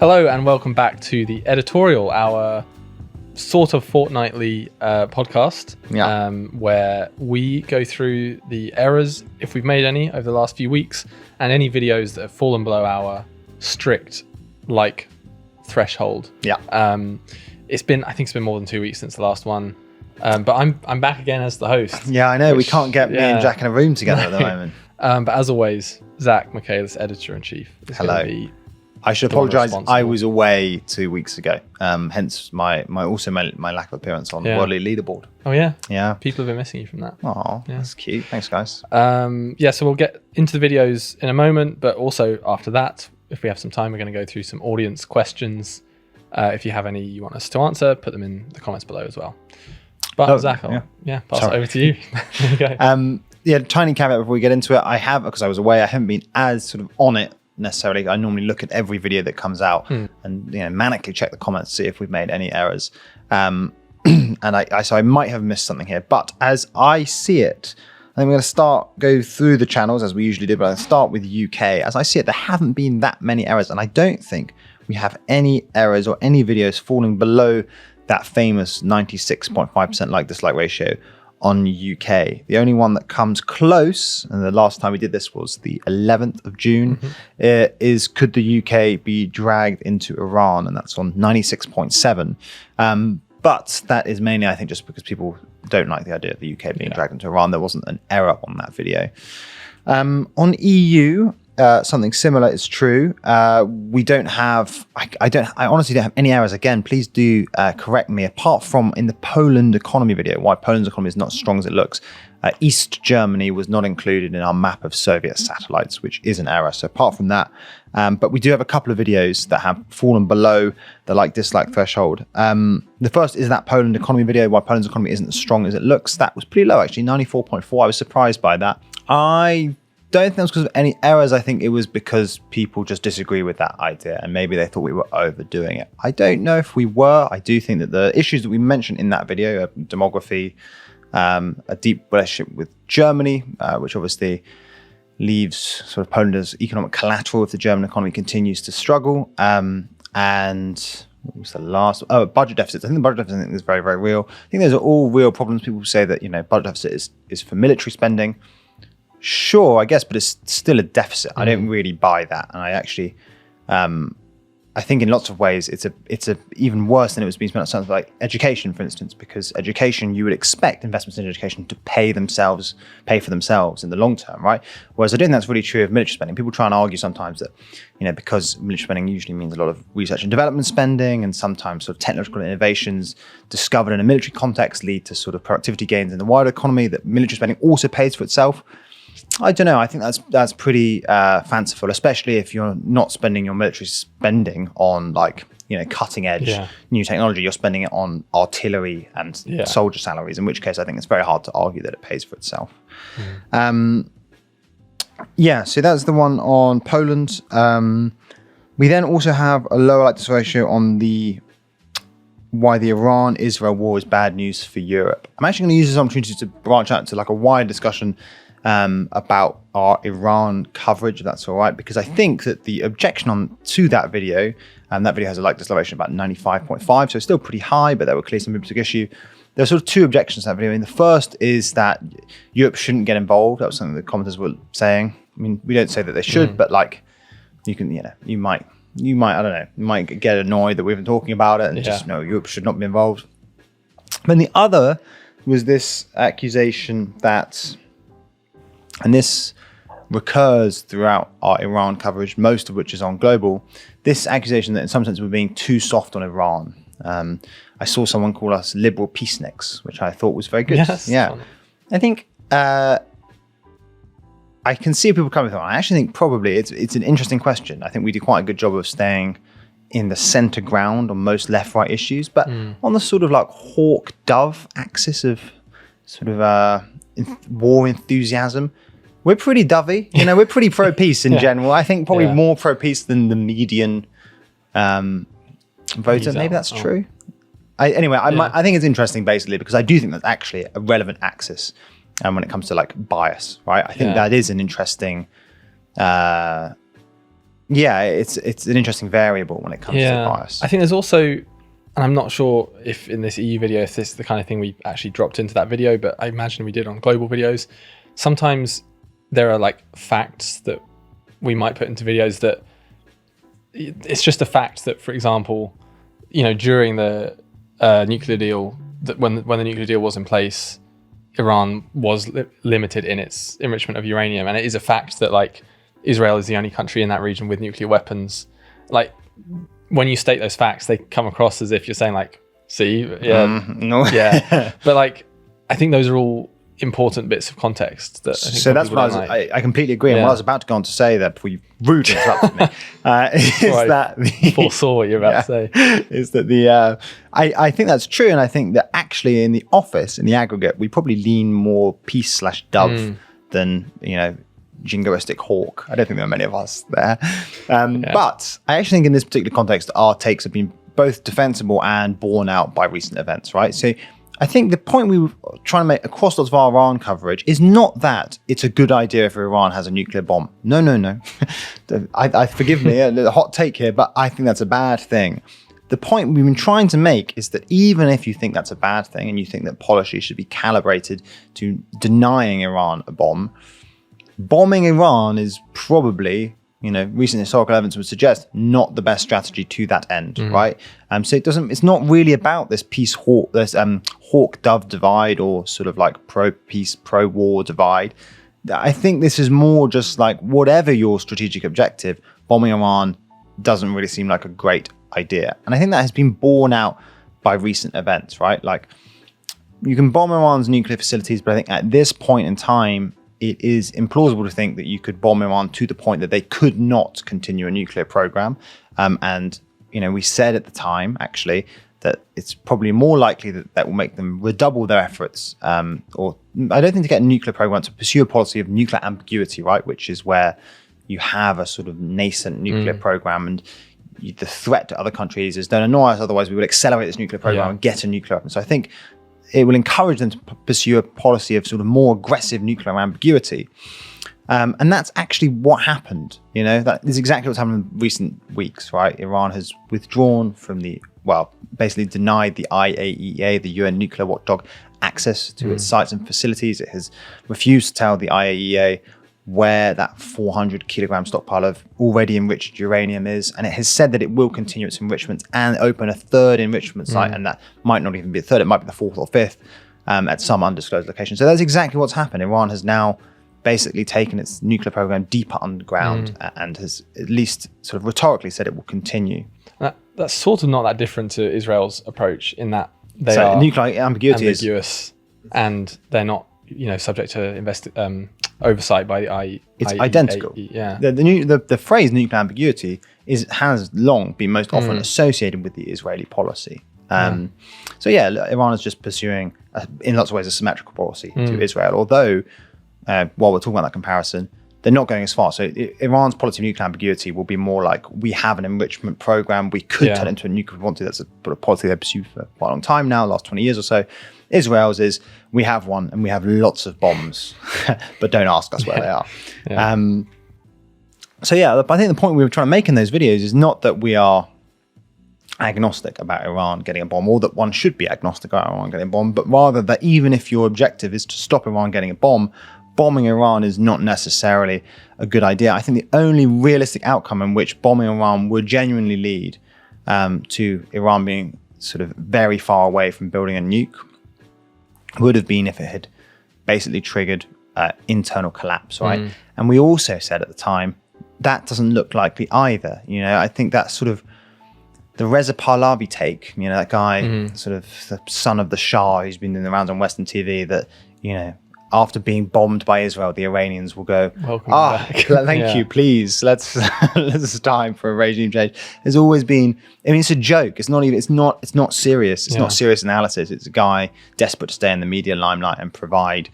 Hello and welcome back to the Editorial, our sort of fortnightly podcast, where we go through the errors, if we've made any, over the last few weeks, and any videos that have fallen below our strict threshold. Yeah. I think it's been more than 2 weeks since the last one, but I'm back again as the host. Yeah, I know. We can't get me and Jack in a room together at the moment. But as always, Zach Michaelis, editor-in-chief, is Hello. going to be. I should apologise. I was away 2 weeks ago, hence my lack of appearance on the Worldly Leaderboard. Oh yeah, yeah. People have been missing you from that. Oh, that's cute. Thanks, guys. So we'll get into the videos in a moment, but also after that, if we have some time, we're going to go through some audience questions. If you have any you want us to answer, put them in the comments below as well. But Zach, pass it over to you. There you go. Tiny caveat before we get into it. Because I was away, I haven't been as sort of on it necessarily. I normally look at every video that comes out and manically check the comments to see if we've made any errors. And I might have missed something here, but as I see it, I think we're going to go through the channels as we usually do, but I'll start with UK. As I see it, there haven't been that many errors, and I don't think we have any errors or any videos falling below that famous 96.5% like-dislike ratio on UK. The only one that comes close, and the last time we did this was the 11th of June, is could the UK be dragged into Iran? And that's on 96.7. But that is mainly, I think, just because people don't like the idea of the UK being dragged into Iran. There wasn't an error on that video. On EU, something similar is true. We don't have, I honestly don't have any errors. Again, please do correct me, apart from in the Poland economy video, why Poland's economy is not as strong as it looks. East Germany was not included in our map of Soviet satellites, which is an error. So apart from that, but we do have a couple of videos that have fallen below the like-dislike threshold. The first is that Poland economy video, why Poland's economy isn't as strong as it looks. That was pretty low, actually, 94.4. I was surprised by that. I don't think that was because of any errors. I think it was because people just disagree with that idea and maybe they thought we were overdoing it. I don't know if we were. I do think that the issues that we mentioned in that video, demography, a deep relationship with Germany, which obviously leaves sort of Poland as economic collateral if the German economy continues to struggle. And what was the last? Oh, budget deficits. I think the budget deficit is very, very real. I think those are all real problems. People say that, budget deficit is for military spending. Sure, I guess, but it's still a deficit. I don't really buy that, and I actually, I think in lots of ways it's a even worse than it was being spent on something like education, for instance, because education, you would expect investments in education to pay for themselves in the long term, right? Whereas I don't think that's really true of military spending. People try and argue sometimes that, because military spending usually means a lot of research and development spending, and sometimes sort of technological innovations discovered in a military context lead to sort of productivity gains in the wider economy, that military spending also pays for itself. I don't know. I think that's pretty fanciful, especially if you're not spending your military spending on cutting edge new technology. You're spending it on artillery and soldier salaries, in which case I think it's very hard to argue that it pays for itself. So that's the one on Poland. We then also have a lower like-dislike ratio on why the Iran-Israel war is bad news for Europe. I'm actually going to use this opportunity to branch out to a wide discussion about our Iran coverage, if that's all right, because I think that the objection to that video, and that video has a like-dislike ratio of about 95.5, so it's still pretty high, but there were clearly some people took issue. There are sort of two objections to that video. The first is that Europe shouldn't get involved. That was something the commenters were saying. I mean, we don't say that they should, but you can, you might, I don't know, you might get annoyed that we've been talking about it and just Europe should not be involved. Then the other was this accusation that, and this recurs throughout our Iran coverage, most of which is on Global, this accusation that in some sense we're being too soft on Iran. I saw someone call us liberal peaceniks, which I thought was very good. Yes, I think I can see people coming from it. I actually think probably it's an interesting question. I think we do quite a good job of staying in the center ground on most left-right issues, but on the sort of hawk-dove axis of sort of war enthusiasm, we're pretty dovey. We're pretty pro-peace in general. I think probably more pro-peace than the median voter. Maybe that's true. I think it's interesting basically because I do think that's actually a relevant axis when it comes to bias, right? I think that is an interesting yeah, it's an interesting variable when it comes to bias. I think there's also, and I'm not sure if in this EU video, if this is the kind of thing we actually dropped into that video, but I imagine we did on global videos. Sometimes there are like facts that we might put into videos that it's just a fact that, for example, during the nuclear deal, that when the nuclear deal was in place, Iran was limited in its enrichment of uranium, and it is a fact that like Israel is the only country in that region with nuclear weapons. Like when you state those facts, they come across as if you're saying like, see, no, yeah, but like I think those are all important bits of context. That I think so that's what I completely agree. And what I was about to go on to say there before you rudely interrupted me is that foresaw what you're about to say is that I think that's true, and I think that actually in the office, in the aggregate, we probably lean more peace/dove than jingoistic hawk. I don't think there are many of us there, but I actually think in this particular context, our takes have been both defensible and borne out by recent events. Right, so. I think the point we were trying to make across lots of our Iran coverage is not that it's a good idea if Iran has a nuclear bomb. No. I forgive me, a hot take here, but I think that's a bad thing. The point we've been trying to make is that even if you think that's a bad thing and you think that policy should be calibrated to denying Iran a bomb, bombing Iran is probably, recent historical evidence would suggest not the best strategy to that end, right? So it's not really about this peace hawk, this hawk-dove divide or sort of like pro-peace, pro-war divide. I think this is more just like whatever your strategic objective, bombing Iran doesn't really seem like a great idea. And I think that has been borne out by recent events, right? Like you can bomb Iran's nuclear facilities, but I think at this point in time, it is implausible to think that you could bomb Iran to the point that they could not continue a nuclear program. And, we said at the time, actually, that it's probably more likely that will make them redouble their efforts. Or I don't think to get a nuclear program, to pursue a policy of nuclear ambiguity, right? Which is where you have a sort of nascent nuclear program and the threat to other countries is don't annoy us, otherwise we will accelerate this nuclear program and get a nuclear weapon. So I think it will encourage them to pursue a policy of sort of more aggressive nuclear ambiguity. And that's actually what happened. That is exactly what's happened in recent weeks, right? Iran has withdrawn from basically denied the IAEA, the UN nuclear watchdog, access to its sites and facilities. It has refused to tell the IAEA where that 400 kilogram stockpile of already enriched uranium is. And it has said that it will continue its enrichment and open a third enrichment site. And that might not even be a third, it might be the fourth or fifth at some undisclosed location. So that's exactly what's happened. Iran has now basically taken its nuclear program deeper underground and has at least sort of rhetorically said it will continue. That's sort of not that different to Israel's approach in that they are nuclear ambiguity ambiguous and they're not, subject to oversight by the IAEA. It's identical. Yeah. The phrase nuclear ambiguity has long been most often associated with the Israeli policy. So Iran is just pursuing, in lots of ways, a symmetrical policy to Israel. Although, while we're talking about that comparison, they're not going as far. So Iran's policy of nuclear ambiguity will be more like, we have an enrichment program. We could turn it into a nuclear if we want to. That's a policy they've pursued for quite a long time now, last 20 years or so. Israel's is, we have one and we have lots of bombs, but don't ask us where they are. I think the point we were trying to make in those videos is not that we are agnostic about Iran getting a bomb, or that one should be agnostic about Iran getting a bomb, but rather that even if your objective is to stop Iran getting a bomb, bombing Iran is not necessarily a good idea. I think the only realistic outcome in which bombing Iran would genuinely lead to Iran being sort of very far away from building a nuke would have been if it had basically triggered internal collapse, right? And we also said at the time, that doesn't look likely either. I think that's sort of the Reza Pahlavi take, that guy, sort of the son of the Shah who's been in the rounds on Western TV, that, after being bombed by Israel, the Iranians will go, back. Thank you, please. Let's it's time for a regime change. There's always been, it's a joke. It's not serious. It's not serious analysis. It's a guy desperate to stay in the media limelight and provide,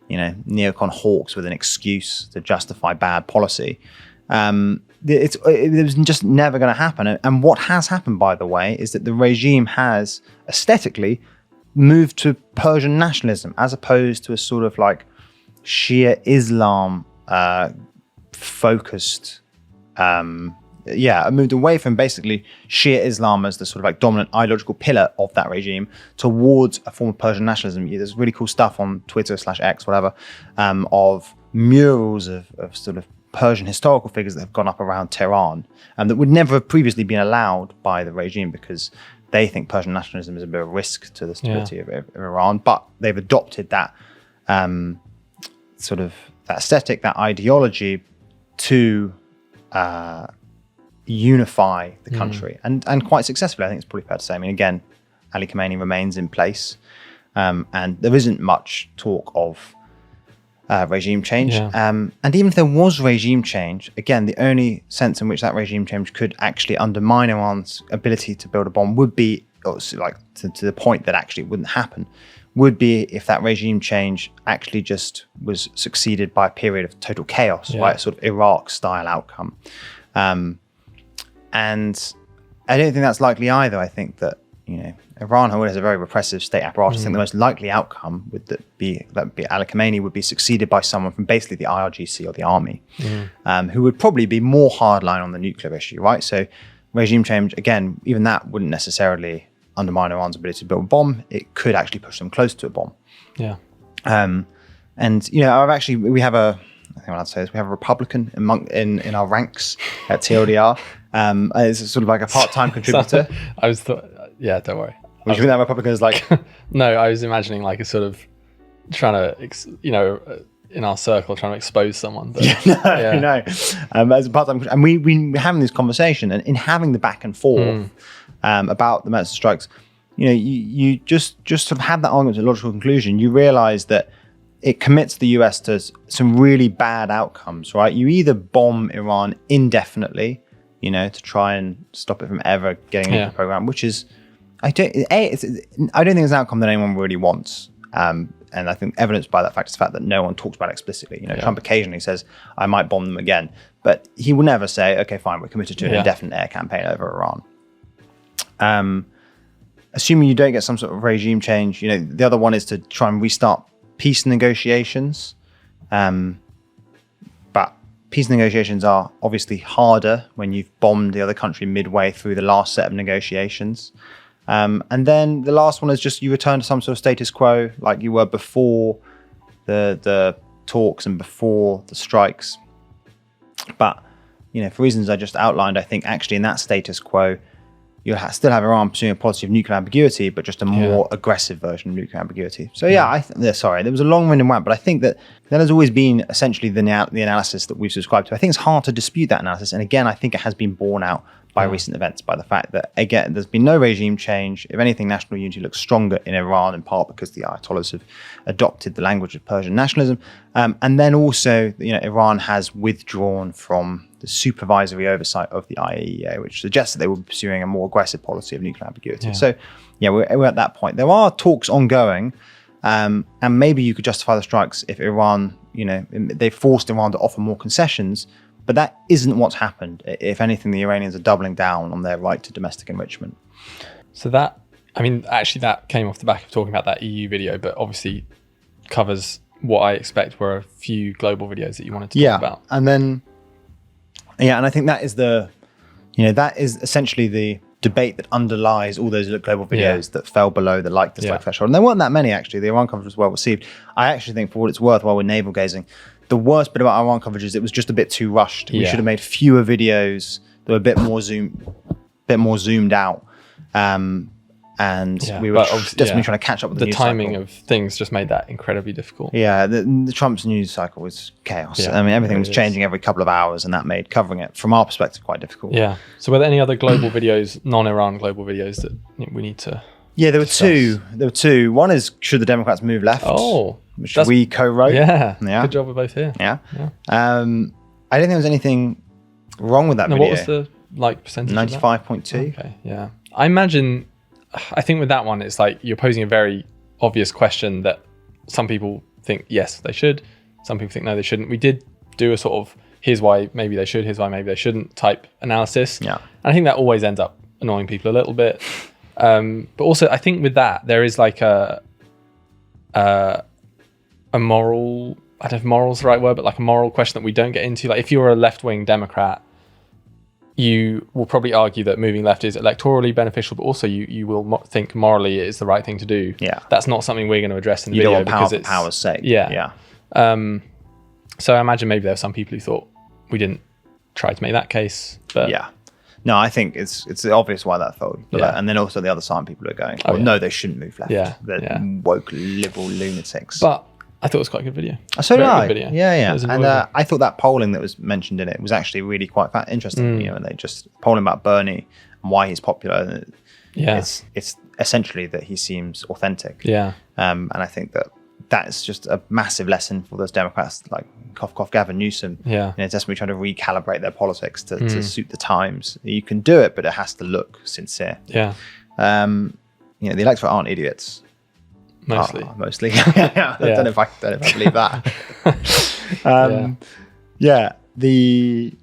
neocon hawks with an excuse to justify bad policy. It was just never going to happen. And what has happened, by the way, is that the regime has aesthetically moved to Persian nationalism as opposed to a sort of like Shia Islam focused moved away from basically Shia Islam as the sort of like dominant ideological pillar of that regime towards a form of Persian nationalism. There's really cool stuff on Twitter/X, whatever, of murals of sort of Persian historical figures that have gone up around Tehran, that would never have previously been allowed by the regime because they think Persian nationalism is a bit of a risk to the stability of Iran. But they've adopted that sort of that aesthetic, that ideology to unify the country, and quite successfully. I think it's probably fair to say. I mean, again, Ali Khamenei remains in place, and there isn't much talk of regime change. And even if there was regime change, again, the only sense in which that regime change could actually undermine Iran's ability to build a bomb would be, like to the point that actually it wouldn't happen, would be if that regime change actually just was succeeded by a period of total chaos, right? A sort of Iraq-style outcome. And I don't think that's likely either. I think that, Iran has a very repressive state apparatus. I think the most likely outcome would be Ali Khamenei would be succeeded by someone from basically the IRGC or the army, who would probably be more hardline on the nuclear issue, right? So regime change, again, even that wouldn't necessarily undermine Iran's ability to build a bomb. It could actually push them close to a bomb. Yeah. And we have a Republican in our ranks at TLDR. It's sort of like a part-time contributor. Don't worry. Would you think that Republican is like? No, I was imagining like a sort of trying to, in our circle, trying to expose someone. But, no. As a part-time, and we're having this conversation, and in having the back and forth about the merits of strikes, you just sort of have that argument to a logical conclusion. You realize that it commits the US to some really bad outcomes, right? You either bomb Iran indefinitely, to try and stop it from ever getting into the program, which is, I don't think it's an outcome that anyone really wants. And I think evidenced by that fact is the fact that no one talks about it explicitly. Trump occasionally says, I might bomb them again, but he will never say, okay, fine, we're committed to an indefinite air campaign over Iran. Assuming you don't get some sort of regime change, the other one is to try and restart peace negotiations. But peace negotiations are obviously harder when you've bombed the other country midway through the last set of negotiations. And then the last one is just you return to some sort of status quo like you were before the talks and before the strikes. But, for reasons I just outlined, I think actually in that status quo, you still have Iran pursuing a policy of nuclear ambiguity, but just a more aggressive version of nuclear ambiguity. So sorry, there was a long-winded rant, but I think that has always been essentially the analysis that we've subscribed to. I think it's hard to dispute that analysis. And again, I think it has been borne out by recent events, by the fact that, again, there's been no regime change. If anything, national unity looks stronger in Iran, in part because the Ayatollahs have adopted the language of Persian nationalism. And then also, Iran has withdrawn from the supervisory oversight of the IAEA, which suggests that they will be pursuing a more aggressive policy of nuclear ambiguity. So, we're at that point. There are talks ongoing, and maybe you could justify the strikes if Iran, they forced Iran to offer more concessions. But that isn't what's happened. If anything, the Iranians are doubling down on their right to domestic enrichment. So that came off the back of talking about that EU video, but obviously covers what I expect were a few global videos that you wanted to talk about. And then, and I think that is that is essentially the debate that underlies all those global videos that fell below the dislike threshold. And there weren't that many, actually. The Iran coverage was well received. I actually think, for what it's worth, while we're navel gazing, the worst bit about Iran coverage is it was just a bit too rushed. We should have made fewer videos that were a bit more zoomed out. We were desperately trying to catch up with the news timing cycle. Of things just made that incredibly difficult. Yeah, the Trump's news cycle was chaos. I mean, everything was changing every couple of hours, and that made covering it, from our perspective, quite difficult. Yeah. So were there any other global videos, non-Iran global videos that we need to there were two. One is, should the Democrats move left? Which we co-wrote. Yeah. Good job, we're both here. Yeah. I don't think there was anything wrong with that video. What was the percentage? 95.2. Okay. Yeah. I think with that one, it's like you're posing a very obvious question that some people think yes they should, some people think no they shouldn't. We did do a sort of here's why maybe they should, here's why maybe they shouldn't type analysis. And I think that always ends up annoying people a little bit. But also I think with that there is like a moral, I don't know if moral's the right word, but like a moral question that we don't get into. Like if you're a left-wing Democrat, you will probably argue that moving left is electorally beneficial, but also you will think morally it is the right thing to do. Yeah. That's not something we're going to address in the You video don't want power because for it's power's sake. Yeah. So I imagine maybe there were some people who thought we didn't try to make that case. But Yeah. No, I think it's obvious why that failed. But Yeah. and then also the other side, people are going, Oh, yeah. no, they shouldn't move left. Yeah, They're yeah. woke liberal lunatics. But I thought it was quite a good video. So did Very I. good video. Yeah. It was And enjoyable. I thought that polling that was mentioned in it was actually really quite interesting. You know, and they just polling about Bernie and why he's popular. And Yeah. it's essentially that he seems authentic. Yeah. And I think that is just a massive lesson for those Democrats like Gavin Newsom. Yeah. You know, desperately trying to recalibrate their politics to suit the times. You can do it, but it has to look sincere. Yeah. You know, the electorate aren't idiots. Mostly. Mostly. I don't know if I believe that. Yeah. The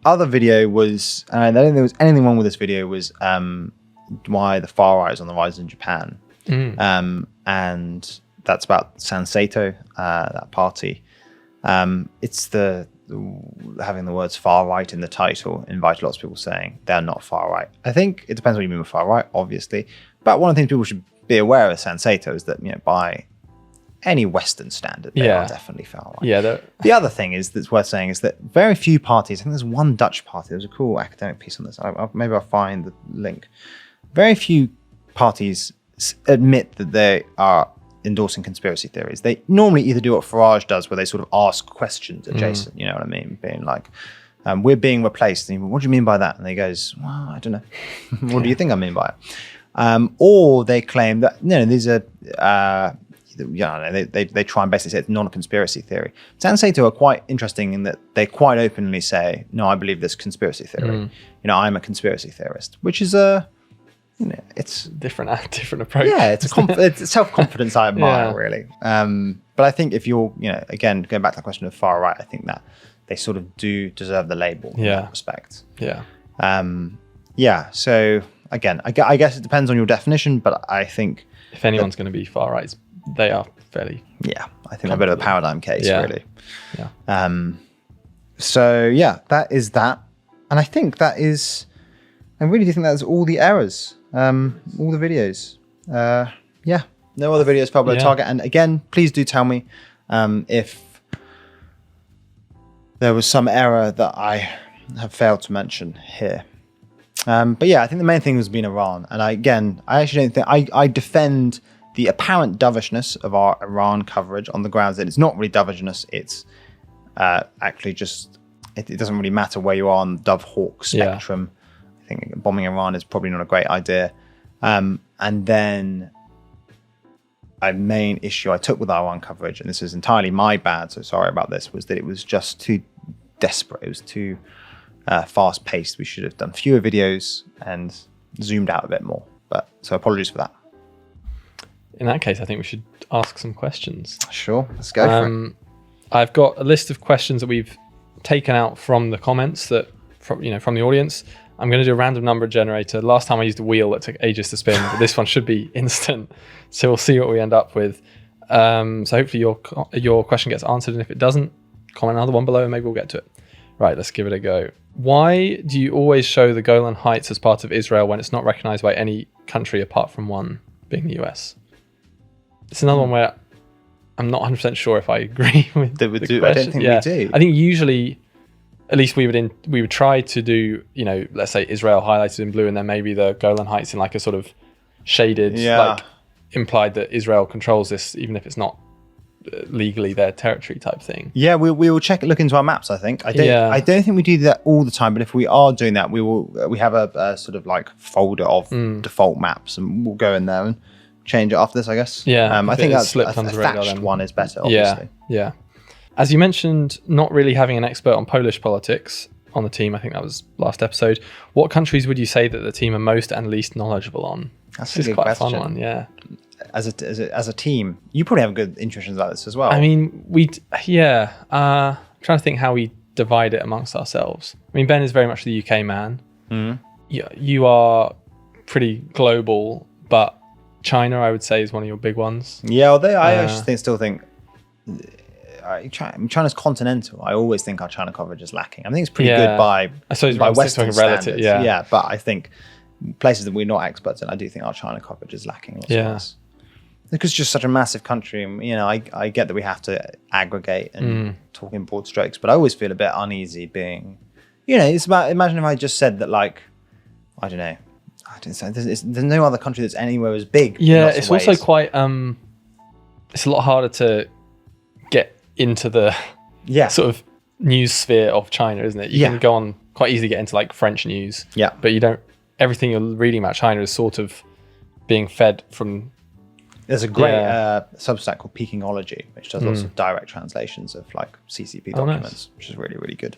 other video was, and I don't think there was anything wrong with this video, was why the far right is on the rise in Japan. And that's about Sanseito, that party. It's having the words far right in the title invited lots of people saying they're not far right. I think it depends what you mean with far right, obviously. But one of the things people should be aware of Sanseito is that, you know, by any Western standard, they are definitely far right. Yeah. The other thing that's worth saying is that very few parties, I think there's one Dutch party, there was a cool academic piece on this. Maybe I'll find the link. Very few parties admit that they are endorsing conspiracy theories. They normally either do what Farage does, where they sort of ask questions adjacent, you know what I mean? Being like, we're being replaced. And what do you mean by that? And he goes, well, I don't know. What do you think I mean by it? Or they claim that, you know, these are, they try and basically say it's not a conspiracy theory. Sanseito are quite interesting in that they quite openly say, no, I believe this conspiracy theory. You know, I'm a conspiracy theorist, which is you know, it's different approach. Yeah, it's self-confidence I admire, really. But I think if you're, you know, again, going back to the question of far right, I think that they sort of do deserve the label in that respect. Yeah. So again, I guess it depends on your definition, but I think if anyone's going to be far right, they are fairly. Yeah, I think a bit of a paradigm case, really. Yeah. So yeah, that is that, and I think that is. I really do think that's all the errors, all the videos. No other videos fell below target. And again, please do tell me if there was some error that I have failed to mention here. But yeah, I think the main thing has been Iran. And I actually don't think I defend the apparent dovishness of our Iran coverage on the grounds that it's not really dovishness. It's actually just, it doesn't really matter where you are on the dove-hawk spectrum. I think bombing Iran is probably not a great idea. And then a main issue I took with Iran coverage, and this is entirely my bad, so sorry about this, was that it was just too desperate. It was too fast-paced. We should have done fewer videos and zoomed out a bit more. So apologies for that. In that case, I think we should ask some questions. Sure, let's go for it. I've got a list of questions that we've taken out from the comments from the audience. I'm going to do a random number generator. Last time I used a wheel that took ages to spin, but this one should be instant. So we'll see what we end up with. So hopefully your question gets answered, and if it doesn't, comment another one below and maybe we'll get to it. Right, let's give it a go. Why do you always show the Golan Heights as part of Israel when it's not recognized by any country apart from one, being the US? It's another one where I'm not 100% sure if I agree with the question. I don't think we do. I think usually, at least we would try to do, you know, let's say Israel highlighted in blue and then maybe the Golan Heights in like a sort of shaded, like implied that Israel controls this, even if it's not legally their territory type thing. Yeah, we will look into our maps, I think. I don't think we do that all the time, but if we are doing that, we have a sort of like folder of default maps, and we'll go in there and change it after this, I guess. Yeah, I think that's a thatched one is better, obviously. Yeah. As you mentioned, not really having an expert on Polish politics on the team, I think that was last episode. What countries would you say that the team are most and least knowledgeable on? That's this is quite question. A fun one, yeah. As a team, you probably have good intuitions about this as well. I mean, I'm trying to think how we divide it amongst ourselves. I mean, Ben is very much the UK man. You are pretty global, but China, I would say, is one of your big ones. Yeah, although I actually still think China's continental. I always think our China coverage is lacking. I think it's pretty good by Western standards. Yeah, but I think places that we're not experts in, I do think our China coverage is lacking. Because it's just such a massive country, and I get that we have to aggregate and talk in broad strokes, but I always feel a bit uneasy being, it's about, imagine if I just said that, like, I don't know, there's no other country that's anywhere as big. Yeah, it's also quite it's a lot harder to get into the sort of news sphere of China, isn't it? You can go on quite easily get into like French news. Yeah. But you don't, everything you're reading about China is sort of being fed from. There's a great Substack called Peaceniks, which does lots of direct translations of like CCP documents, which is really, really good.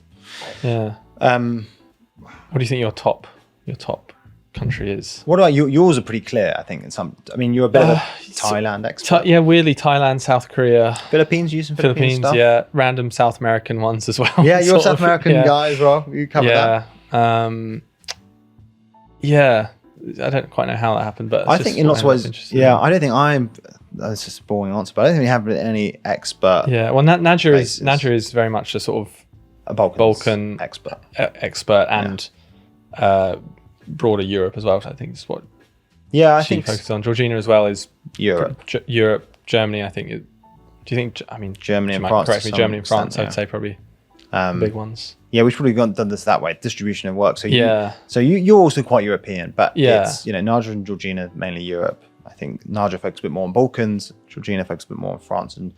Yeah. What do you think your top country is? What about you? Yours are pretty clear, I think. You're a bit of a Thailand expert. Weirdly, Thailand, South Korea, Philippines. You some Philippines stuff? Yeah, random South American ones as well. Yeah, you're a South American guy as well. You cover that. I don't quite know how that happened, but I think in lots of ways, I don't think that's just a boring answer, but I don't think we have any expert. Yeah, well, Nadja is very much a sort of a Balkan expert and broader Europe as well. I think is what she focuses on. Georgina as well is Europe, Germany. I think. Do you think? I mean, Germany and France. Correct me. Germany and France. I'd say probably big ones. Yeah, we've probably done this that way, distribution of work. So you're also quite European, but it's Nadja and Georgina mainly Europe. I think Nadja focuses a bit more on Balkans, Georgina focuses a bit more on France and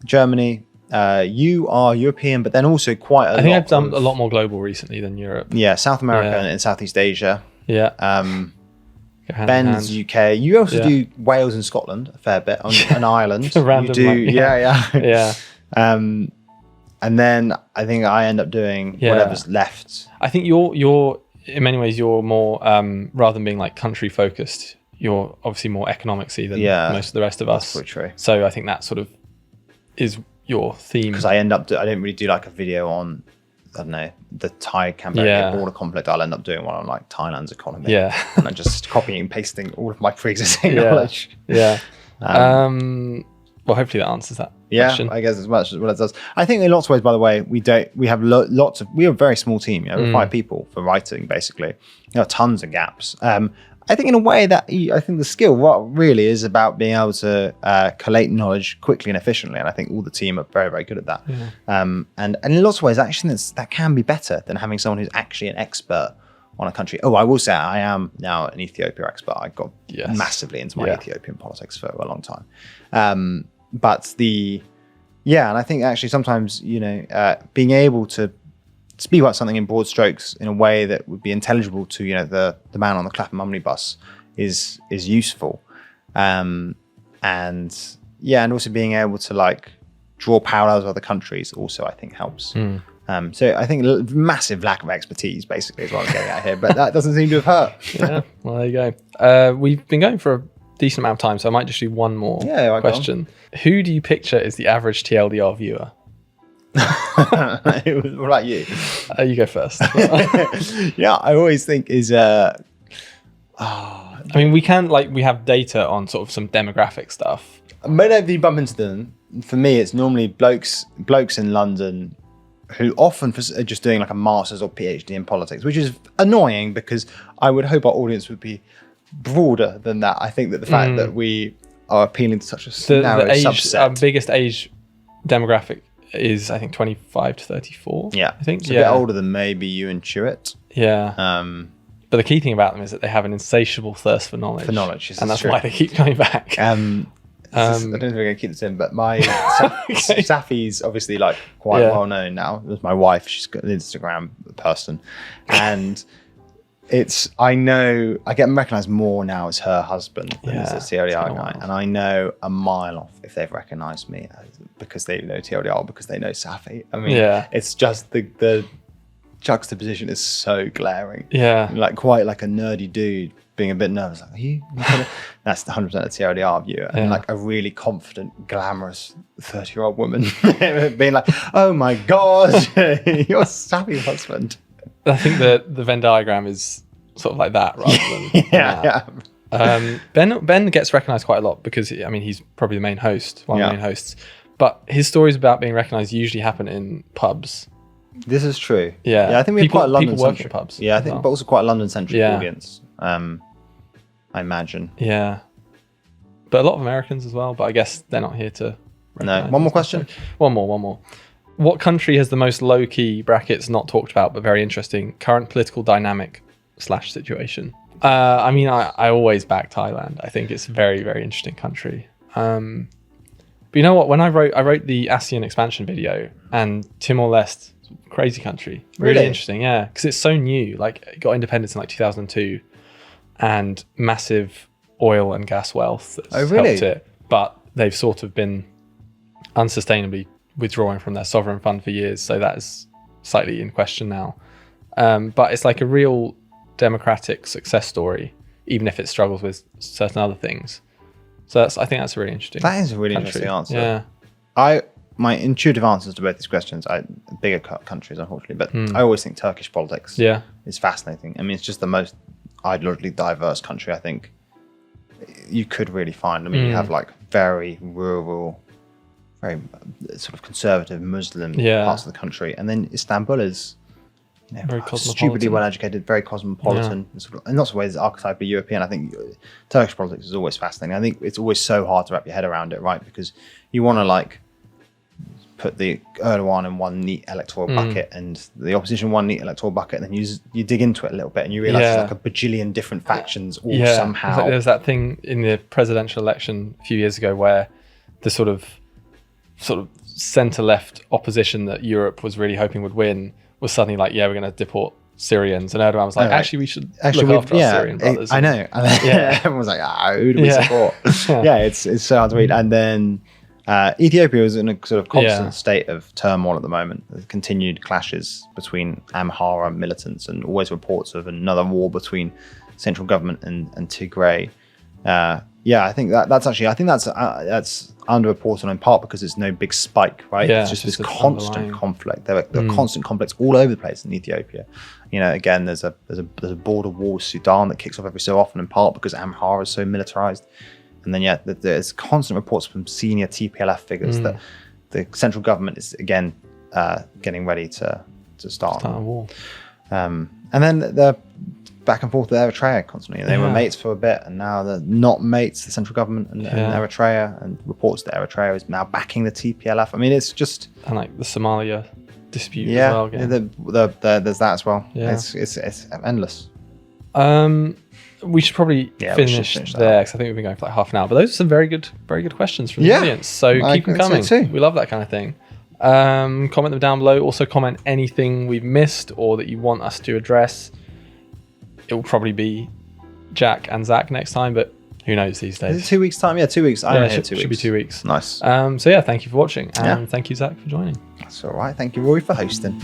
Germany. You are European, but then also quite I think I've done a lot more global recently than Europe. Yeah, South America and Southeast Asia. Yeah. Ben's UK. You also do Wales and Scotland a fair bit, on Ireland. Random, yeah. And then I think I end up doing whatever's left. I think you're in many ways you're more rather than being like country focused, you're obviously more economicsy than most of the rest of us. That's true. So I think that sort of is your theme. Because I don't really do like a video on, I don't know, the Thai-Cambodia border conflict. I'll end up doing one on like Thailand's economy. Yeah. And I'm just copying and pasting all of my pre-existing knowledge. Yeah. Well, hopefully that answers that question. I guess as much as what it does. I think in lots of ways, by the way, we have a very small team. We're 5 people for writing, basically. There are tons of gaps. I think in a way that I think the skill, what really is about being able to collate knowledge quickly and efficiently. And I think all the team are very, very good at that. Yeah. And in lots of ways, actually, that can be better than having someone who's actually an expert on a country. Oh, I will say I am now an Ethiopia expert. I got massively into my Ethiopian politics for a long time. And I think actually sometimes, being able to speak about something in broad strokes in a way that would be intelligible to, the man on the Clapham omnibus is useful. And also being able to like draw parallels with other countries also I think helps. So I think massive lack of expertise basically is what I'm getting at here, but that doesn't seem to have hurt. Yeah, well there you go. We've been going for a decent amount of time, so I might just do one more question. Who do you picture is the average TLDR viewer? What about you? You go first. I always think is I mean, we have data on sort of some demographic stuff. Whenever you bump into them, for me, it's normally blokes in London who often are just doing like a master's or PhD in politics, which is annoying because I would hope our audience would be broader than that. I think that the fact that we are appealing to such a narrow subset. Our biggest age demographic is I think 25 to 34. Yeah, I think it's a bit older than maybe you and Chewett. Yeah. But the key thing about them is that they have an insatiable thirst for knowledge. And that's why they keep coming back. I don't know if we're going to keep this in, but my Safi's obviously like quite well known now. It was my wife. She's got an Instagram person, and I know I get recognised more now as her husband than as a TLDR guy, and I know a mile off if they've recognised me because they know TLDR, because they know Safi. I mean, it's just the juxtaposition is so glaring. Yeah, like quite like a nerdy dude being a bit nervous, like, are you? That's 100% a TLDR viewer, and like a really confident, glamorous 30-year-old woman being like, "Oh my god, you're Safi's husband." I think the Venn diagram is sort of like that rather than Ben gets recognised quite a lot because I mean he's probably the main host, one of the main hosts, But his stories about being recognised usually happen in pubs. This is true. Yeah, I think we have quite a London people work in centric pubs. Yeah, I think, but also quite a London centric Yeah. audience. I imagine. Yeah, but a lot of Americans as well. But I guess they're not here to. No. One more question. One more. What country has the most low-key brackets not talked about but very interesting current political dynamic / situation? I mean, I always back Thailand. I think it's a very, very interesting country. But you know what? When I wrote the ASEAN expansion video, and Timor-Leste, crazy country, really interesting. Yeah, because it's so new. Like, it got independence in like 2002, and massive oil and gas wealth that's helped it. But they've sort of been unsustainably withdrawing from their sovereign fund for years, so that is slightly in question now. But it's like a real democratic success story, even if it struggles with certain other things. So I think that's a really interesting. That is a really country. interesting answer. Yeah, my intuitive answers to both these questions are bigger countries, unfortunately, but I always think Turkish politics is fascinating. I mean, it's just the most ideologically diverse country I think you could really find. I mean, you have like very rural, very sort of conservative Muslim parts of the country, and then Istanbul is very stupidly well educated, very cosmopolitan, sort of, in lots of ways archetypally European. I think Turkish politics is always fascinating. I think it's always so hard to wrap your head around it, right? Because you want to like put the Erdogan in one neat electoral bucket and the opposition one neat electoral bucket, and then you dig into it a little bit and you realize there's like a bajillion different factions all somehow. Like there was that thing in the presidential election a few years ago where the sort of centre-left opposition that Europe was really hoping would win was suddenly like, we're going to deport Syrians, and Erdogan was like, actually we should look after our Syrian brothers. I know. Everyone was like, who do we support? It's so hard to read. And then Ethiopia is in a sort of constant state of turmoil at the moment. There's continued clashes between Amhara militants, and always reports of another war between central government and Tigray. I think that's underreported in part because it's no big spike, right? It's just this constant conflict. There are constant conflicts all over the place in Ethiopia. You know, again, there's a border war with Sudan that kicks off every so often, in part because Amhara is so militarized. And then there's constant reports from senior TPLF figures that the central government is again getting ready to start a war. And then the back and forth with Eritrea constantly. They were mates for a bit, and now they're not mates, the central government and Eritrea, and reports that Eritrea is now backing the TPLF. I mean, it's just... And like the Somalia dispute as well. There's that as well. It's endless. We should probably finish there, because I think we've been going for like half an hour. But those are some very good questions from the audience. So keep them coming. We love that kind of thing. Comment them down below. Also comment anything we've missed or that you want us to address. It will probably be Jack and Zach next time, but who knows these days. Is it 2 weeks time? 2 weeks. I'm here 2 weeks. Should be 2 weeks. Nice. So thank you for watching, and thank you, Zach, for joining. That's all right. Thank you, Rory, for hosting.